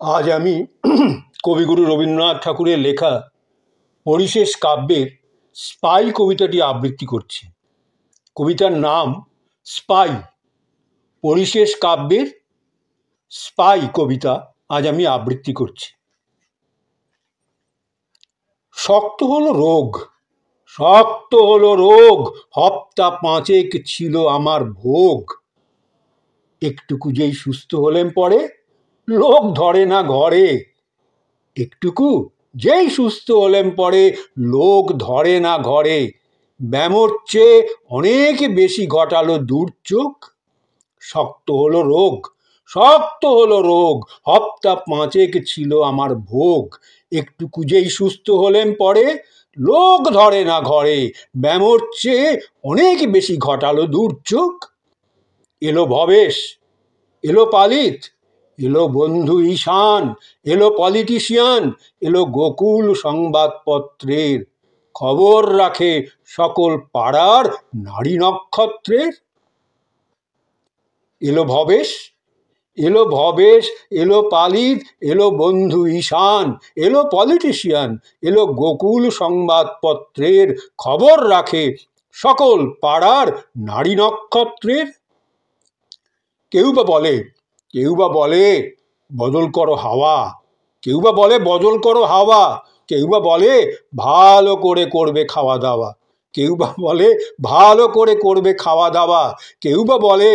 আজ আমি কবিগুরু রবীন্দ্রনাথ ঠাকুরের লেখা পরিশেষ কাব্যের স্পাই কবিতাটি আবৃত্তি করছি। কবিতার নাম স্পাই। পরিশেষ কাব্যের স্পাই কবিতা আজ আমি আবৃত্তি করছি। শক্ত হলো রোগ, শক্ত হলো রোগ, হপ্তা পাঁচেক ছিল আমার ভোগ। একটুকু যেই সুস্থ হলেন পরে লোক ধরে না ঘরে। একটুকু যেই সুস্থ হলেন পরে লোক ধরে না ঘরে। ব্যামোর চেয়ে অনেক বেশি ঘটালো দুর্যোগ। শক্ত হলো রোগ, শক্ত হলো রোগ, হপ্তা পাঁচেক ছিল আমার ভোগ। একটুকু যেই সুস্থ হলেন পরে লোক ধরে না ঘরে। ব্যামোর চেয়ে অনেক বেশি ঘটালো দুর্যোগ। এলো ভবেশ, এলো পালিত, এলো বন্ধু ঈশান, এলো পলিটিশিয়ান, এলো গোকুল সংবাদপত্রের, খবর রাখে সকল পাড়ার নারী নক্ষত্রের। এলো ভবেশ, এলো ভবেশ, এলো পালিত, এলো বন্ধু ঈশান, এলো পলিটিশিয়ান, এলো গোকুল সংবাদপত্রের, খবর রাখে সকল পাড়ার নারী নক্ষত্রের। কেউ বা বলে বদল করো হাওয়া, কেউ বা বলে বদল করো হাওয়া, কেউ বা বলে ভালো করে করবে খাওয়া দাওয়া, কেউ বা বলে ভালো করে করবে খাওয়া দাওয়া, কেউ বা বলে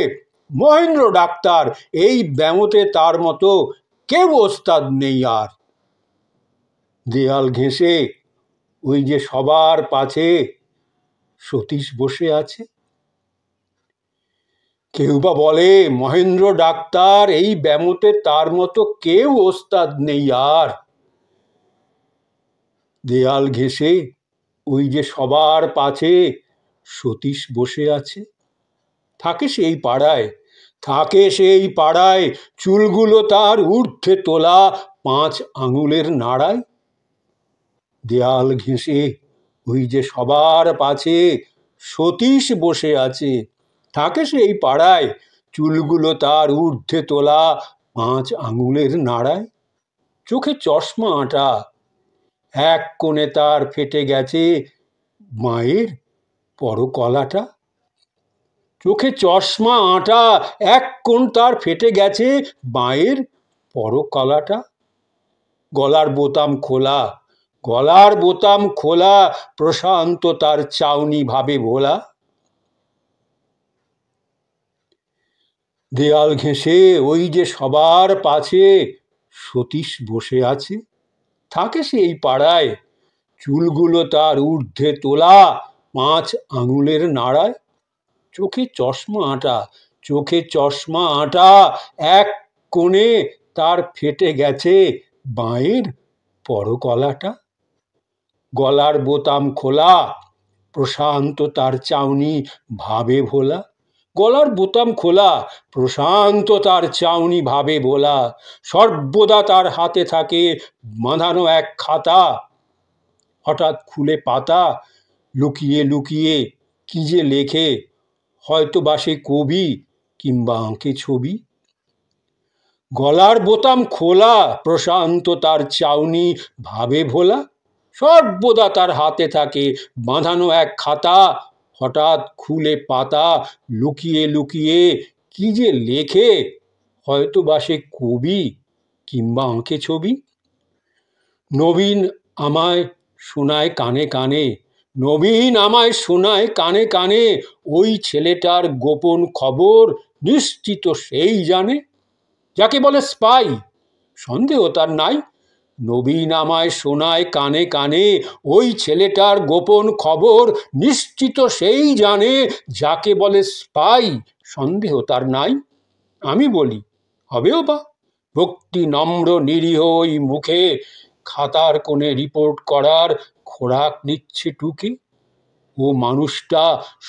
মহেন্দ্র ডাক্তার এই ব্যামোতে তার মতো কেউ ওস্তাদ নেই আর। দেয়াল ঘেঁষে ওই যে সবার পাছে সতীশ বসে আছে। কেউ বা বলে মহেন্দ্র ডাক্তার এই ব্যামোতে তার মতো কেউ ওস্তাদ নেই আর। দেয়াল ঘেঁষে ওই যে সবার পাছে সতীশ বসে আছে। থাকে সেই পাড়ায়, থাকে সেই পাড়ায়, চুলগুলো তার ঊর্ধ্বে তোলা 5 আঙুলের নাড়ায়। দেয়াল ঘেঁষে ওই যে সবার পাছে সতীশ বসে আছে। থাকে সেই পাড়ায়, চুলগুলো তার ঊর্ধ্বে তোলা 5 আঙুলের নাড়ায়। চোখে চশমা আঁটা, এক কোণে তার ফেটে গেছে মায়ের পরকলাটা। চোখে চশমা আঁটা, এক কোণ তার ফেটে গেছে মায়ের পরকলাটা। গলার বোতাম খোলা, গলার বোতাম খোলা, প্রশান্ত তার চাউনি ভাবে ভোলা। দেয়াল ঘেঁষে ওই যে সবার পাছে সতীশ বসে আছে। থাকে সেই পাড়ায়, চুলগুলো তার ঊর্ধ্বে তোলা 5 আঙুলের নাড়ায়। চোখে চশমা আঁটা, চোখে চশমা আঁটা, এক কোণে তার ফেটে গেছে বাঁয়ের পরকলাটা। গলার বোতাম খোলা, প্রশান্ত তার চাউনি ভাবে ভোলা। গলার বোতাম খোলা, প্রশান্ত তার চাউনি ভাবে ভোলা। সর্বদা তার হাতে থাকে বাঁধানো এক খাতা। হঠাৎ খুলে পাতা, লুকিয়ে লুকিয়ে কি যে লেখে, হয়তো বা সে কবি কিংবা আঁকে ছবি। গলার বোতাম খোলা, প্রশান্ত তার চাউনি ভাবে ভোলা। সর্বদা তার হাতে থাকে বাঁধানো এক খাতা। হঠাৎ খুলে পাতা, লুকিয়ে লুকিয়ে কি যে লেখে, হয়তো বা সে কবি কিংবা আঁকে ছবি। নবীন আমায় শোনায় কানে কানে, নবীন আমায় শোনায় কানে কানে, ওই ছেলেটার গোপন খবর নিশ্চিত সেই জানে। যাকে বলে স্পাই, সন্দেহ তার নাই। নবীন আমায় শোনায় কানে কানে, ওই ছেলেটার গোপন খবর নিশ্চিত সেই জানে। যাকে বলে স্পাই, সন্দেহ তার নাই। আমি বলি, হবেও বা। ভক্তি নম্র নিরীহ ওই মুখে খাতার কোণে রিপোর্ট করার খোরাক নিচ্ছে টুকে। ও মানুষটা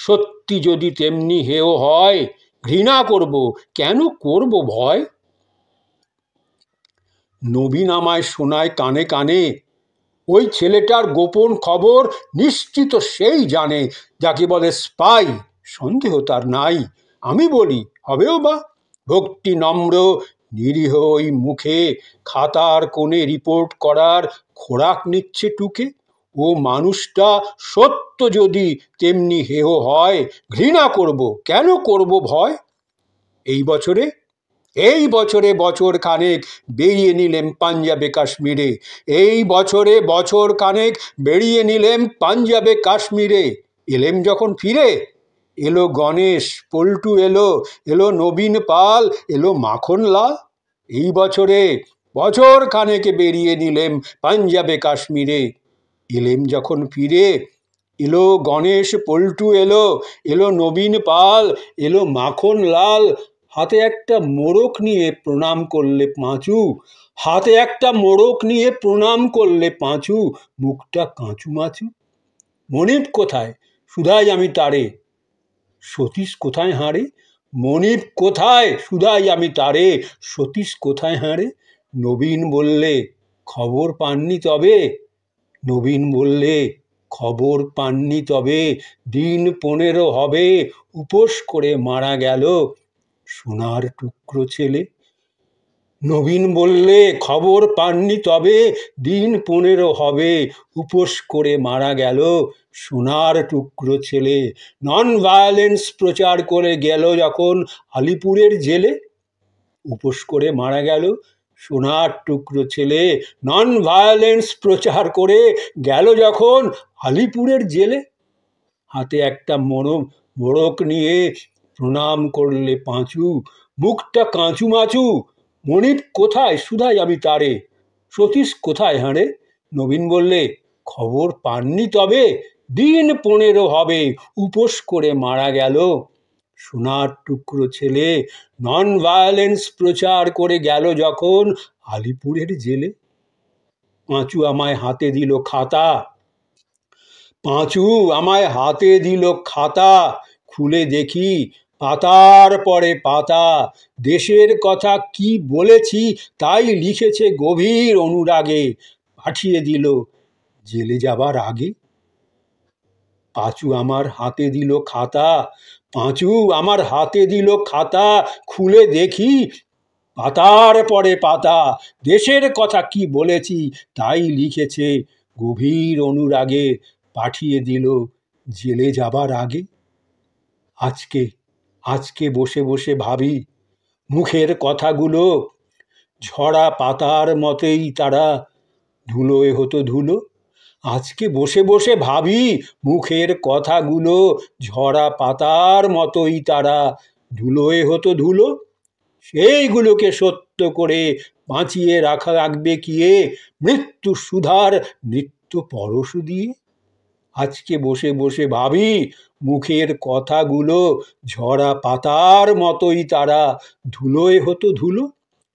সত্যি যদি তেমনি হেয় হয়, ঘৃণা করব, কেন করব ভয়। নবীন আমায় শোনায় কানে কানে, ওই ছেলেটার গোপন খবর নিশ্চিত সেই জানে। যাকে বলে স্পাই, সন্দেহ তার নাই। আমি বলি, হবেও বা। ভক্তি নম্র নিরীহ ওই মুখে খাতার কোণে রিপোর্ট করার খোরাক নিচ্ছে টুকে। ও মানুষটা সত্য যদি তেমনি হেয় হয়, ঘৃণা করব, কেন করব ভয়? এই বছরে বছর খানেক বেরিয়ে নিলেম পাঞ্জাবে কাশ্মীরে। এই বছরে বছর খানেক বেরিয়ে নিলেম পাঞ্জাবে কাশ্মীরে। এলেম যখন ফিরে, এলো গণেশ, পল্টু এলো, এলো নবীন পাল, এলো মাখনলাল। এই বছরে বছর খানেক বেরিয়ে নিলেম পাঞ্জাবে কাশ্মীরে। এলেম যখন ফিরে, এলো গণেশ, পল্টু এলো, এলো নবীন পাল, এলো মাখনলাল। হাতে একটা মোড়ক নিয়ে প্রণাম করলে পাঁচু, হাতে একটা মোড়ক নিয়ে প্রণাম করলে পাঁচু, মুখটা কাঁচু মাচু। মনিব কোথায়, শুধাই আমি তারে, সতীশ কোথায় হাঁড়ে? মনিব কোথায়, শুধাই আমি তারে, সতীশ কোথায় হাঁড়ে? নবীন বললে, খবর পাননি তবে? নবীন বললে, খবর পাননি তবে? দিন 15 হবে উপোস করে মারা গেল সোনার টুকরো ছেলে। নবীন বললে, খবর পাননি তবে? দিন 15 হবে উপোস করে মারা গেল সোনার টুকরো ছেলে। নন ভায়োলেন্স প্রচার করে গেল যখন আলিপুরের জেলে। উপোস করে মারা গেল সোনার টুকরো ছেলে। নন ভায়োলেন্স প্রচার করে গেল যখন আলিপুরের জেলে। হাতে একটা মোড়ক নিয়ে প্রণাম করলে পাঁচু, মুখটা কাঁচু মাচু। মনিব কোথায়, শুধাই আমি তারে, সতীশ কোথায় হাঁড়ে? নবীন বললে, খবর পাননি তবে? দিন 15 হবে উপোস করে মারা গেল সোনার টুকরো ছেলে। নন ভায়োলেন্স প্রচার করে গেল যখন আলিপুরের জেলে। পাঁচু আমায় হাতে দিল খাতা, পাঁচু আমায় হাতে দিল খাতা, খুলে দেখি পাতার পরে পাতা। দেশের কথা কি বলেছি তাই লিখেছে গভীর অনুরাগে, পাঠিয়ে দিল জেলে যাবার আগে। পাঁচু আমার হাতে দিল খাতা, পাঁচু আমার হাতে দিল খাতা, খুলে দেখি পাতার পরে পাতা। দেশের কথা কি বলেছি তাই লিখেছে গভীর অনুরাগে, পাঠিয়ে দিল জেলে যাবার আগে। আজকে আজকে বসে বসে ভাবি, মুখের কথাগুলো ঝরা পাতার মতোই তারা, ধুলোয় হতো ধুলো। আজকে বসে বসে ভাবি, মুখের কথাগুলো ঝরা পাতার মতোই তারা, ধুলোয় হতো ধুলো। সেইগুলোকে সত্য করে বাঁচিয়ে রাখবে কিয়ে, মৃত্যু সুধার নিত্য পরশ দিয়ে। আজকে বসে বসে ভাবি, মুখের কথাগুলো ঝরা পাতার মতোই তারা, ধুলোয় হতো ধুলো।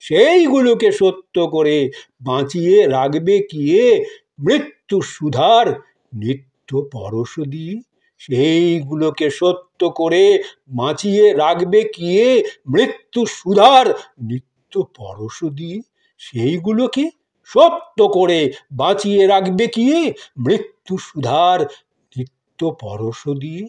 সেইগুলোকে সত্য করে বাঁচিয়ে রাখবে কিয়ে, মৃত্যু সুধার নিত্য পরশ দিয়ে। সেইগুলোকে সত্য করে বাঁচিয়ে রাখবে কিয়ে, মৃত্যু সুধার নিত্য পরশ দিয়ে। সেইগুলোকে সত্য করে বাঁচিয়ে রাখবে কিয়ে, মৃত্যু সুধার নিত্য পরশ দিয়ে।